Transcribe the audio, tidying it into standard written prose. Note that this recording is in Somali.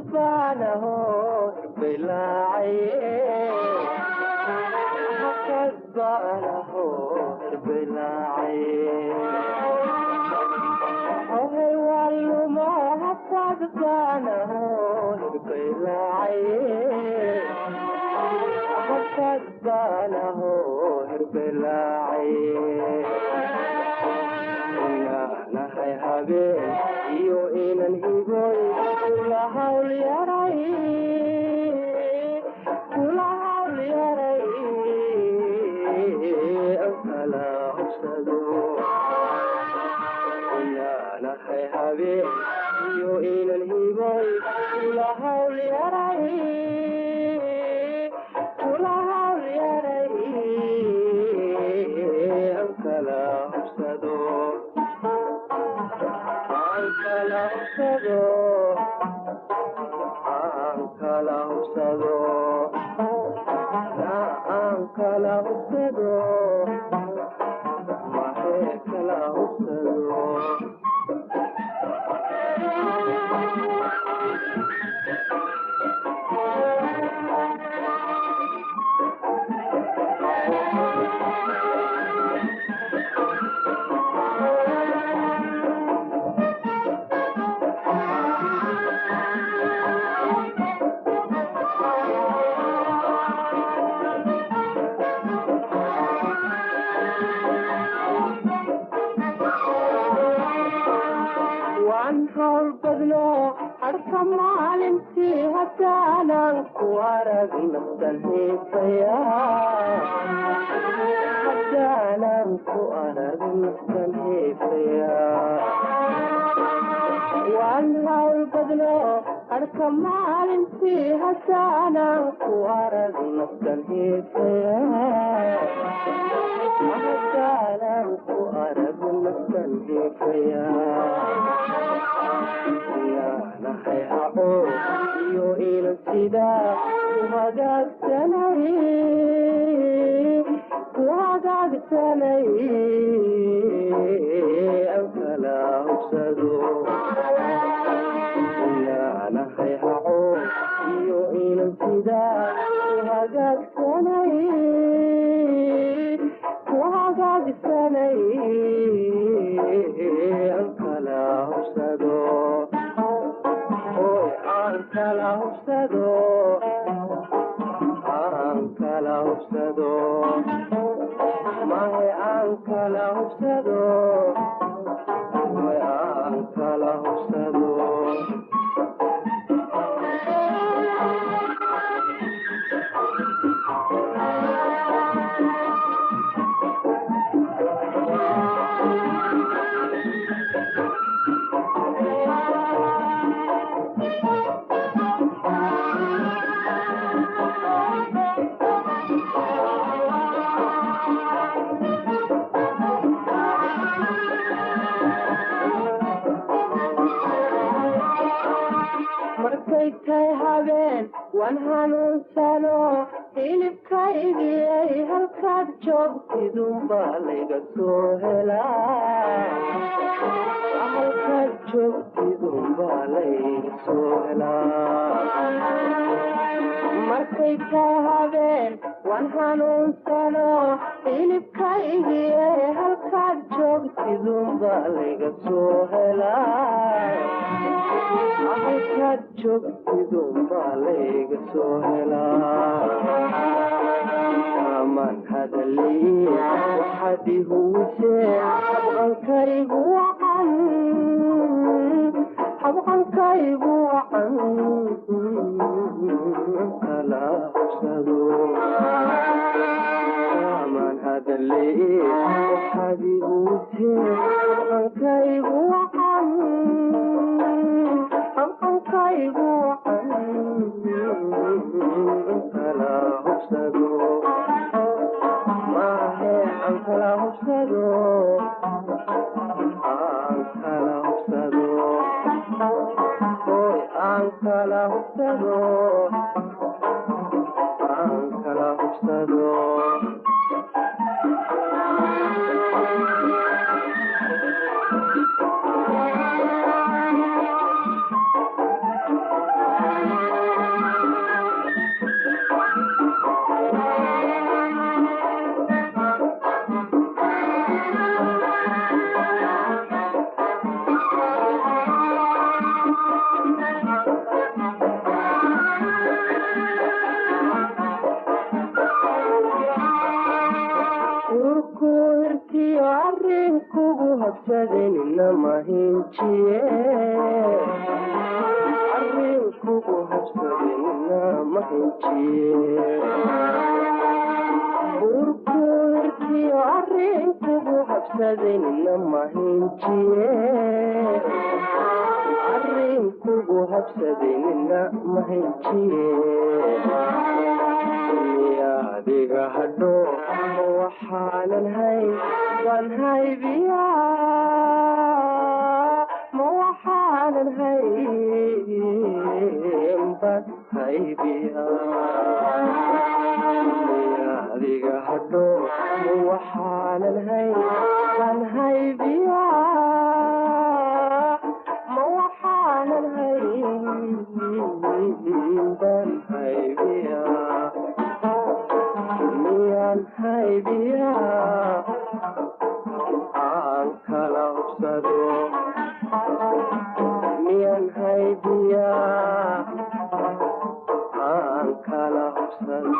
كذبانه بلاعي كذبانه بلاعي هاي والله ما كذبانه بلاعي كذبانه بلاعي نحي هابين iyo inan hiboy kula hawl yaray kala hubsado naxay habeen iyo inan hiboy kula hawl yaray kala hubsado kala hubsado kala hubsado maxay kala hubsado أركم عالمتي هتانا وارق نفسي فيا هتانا وارق نفسي فيا وعنها البدلو أركم عالمتي هتانا وارق نفسي فيا هتانا وارق نفسي فيا نحي هاو iyo ilan sida kuhagaagsanay an kala hubsado naxay hao iyo ilan sida kuhagaagsanay an kala hubsado kala hubsado kala hubsado mahay kala hubsado kala hubsado markaykay habeen waan hanuunsano hilibkaygiyay halkaad joogtidunbaa layga soo helaa halkaad joogtidunbaa layga soo helaa markaykay habeen waan hanuunsano hilibkaygiyay halkaad joogtidunbaa layga soo helaa halkaad joogtidunbaa layga soo helaa aman hadalii waxaad ihuwisee habqankaygu wacan kala hubsado aman hadalii waxaad ihuwisee habqankaygu wacan kala hubsado mahe kala hubsado kala hubsado hoy kala hubsado kala hubsado inama hinjiye arrinkugu habsadin inama hinjiye burburkiyo arrinkugu habsadin inama hinjiye arrinkugu habsadin inama hinjiye adiga hadho waxaanan hay baan haybiyaa ma waxaanan hay baan haybiyaa adiga hadho waxaanan hay baan haybiyaa ma waxaanan hay baan haybiyaa miyan haybiyaa aan kala hubsado miyan haybiyaa aan kala hubsado